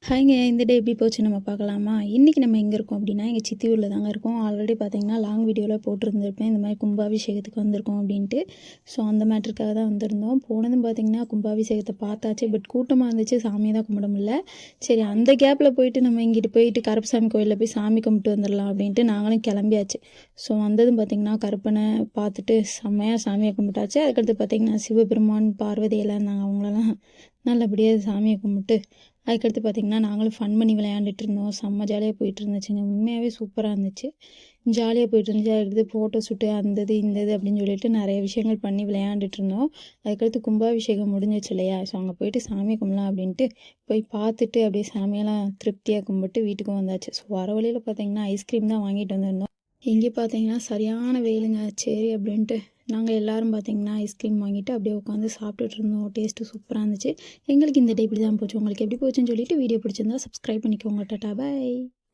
ஹாய்ங்க. இந்த டே எப்படி போச்சு நம்ம பார்க்கலாமா? இன்றைக்கி நம்ம எங்கே இருக்கோம் அப்படின்னா, எங்கள் சித்தி ஊரில் தாங்க இருக்கோம். ஆல்ரெடி பார்த்தீங்கன்னா, லாங் வீடியோவில் போட்டிருந்துருப்பேன். இந்த மாதிரி கும்பாபிஷேகத்துக்கு வந்திருக்கோம் அப்படின்ட்டு. ஸோ அந்த மேட்டருக்காக தான் வந்திருந்தோம். போனதும் பார்த்தீங்கன்னா, கும்பாபிஷேகத்தை பார்த்தாச்சு. பட் கூட்டமாக இருந்துச்சு. சாமியை தான் கும்பிட முடியல. சரி, அந்த கேப்பில் போயிட்டு நம்ம இங்கிட்டு போயிட்டு கருப்பசாமி கோயிலில் போய் சாமி கும்பிட்டு வந்துடலாம் அப்படின்ட்டு நாங்களும் கிளம்பியாச்சு. ஸோ வந்ததும் பார்த்திங்கன்னா, கருப்பனை பார்த்துட்டு செம்மையாக சாமியை கும்பிட்டாச்சு. அதுக்கடுத்து பார்த்திங்கன்னா, சிவபெருமான் பார்வதி எல்லாம் இருந்தாங்க. அவங்களெல்லாம் நல்லபடியாக சாமியை கும்பிட்டு அதுக்கடுத்து பார்த்திங்கன்னா நாங்களும் ஃபன் பண்ணி விளையாண்டுட்டு இருந்தோம். செம்ம ஜாலியாக போயிட்டு இருந்துச்சுங்க. உண்மையாகவே சூப்பராக இருந்துச்சு. ஜாலியாக போயிட்டு இருந்துச்சு. அதுக்கடுத்து ஃபோட்டோ ஷூட்டு அந்தது இந்தது அப்படின்னு சொல்லிட்டு நிறைய விஷயங்கள் பண்ணி விளையாண்டுட்டு இருந்தோம். அதுக்கடுத்து கும்பாபிஷேகம் முடிஞ்சிச்சு இல்லையா? ஸோ அங்கே போயிட்டு சாமி கும்பலாம் அப்படின்ட்டு போய் பார்த்துட்டு அப்படியே சாமியெல்லாம் திருப்தியாக கும்பிட்டு வீட்டுக்கும் வந்தாச்சு. ஸோ வர வழியில் பார்த்திங்கன்னா ஐஸ்கிரீம் தான் வாங்கிட்டு வந்திருந்தோம். இங்கே பார்த்தீங்கன்னா சரியான வெயிலுங்க. சரி அப்படின்ட்டு நாங்கள் எல்லோரும் பார்த்தீங்கன்னா ஐஸ்கிரீம் வாங்கிட்டு அப்படியே உட்காந்து சாப்பிட்டுட்டு இருந்தோம். டேஸ்ட்டு சூப்பராக இருந்துச்சு. எங்களுக்கு இந்த டே இப்படி தான் போச்சு. உங்களுக்கு எப்படி போச்சுன்னு சொல்லிட்டு வீடியோ பிடிச்சிருந்தா சப்ஸ்கிரைப் பண்ணிக்கோங்க. டாடா, பை.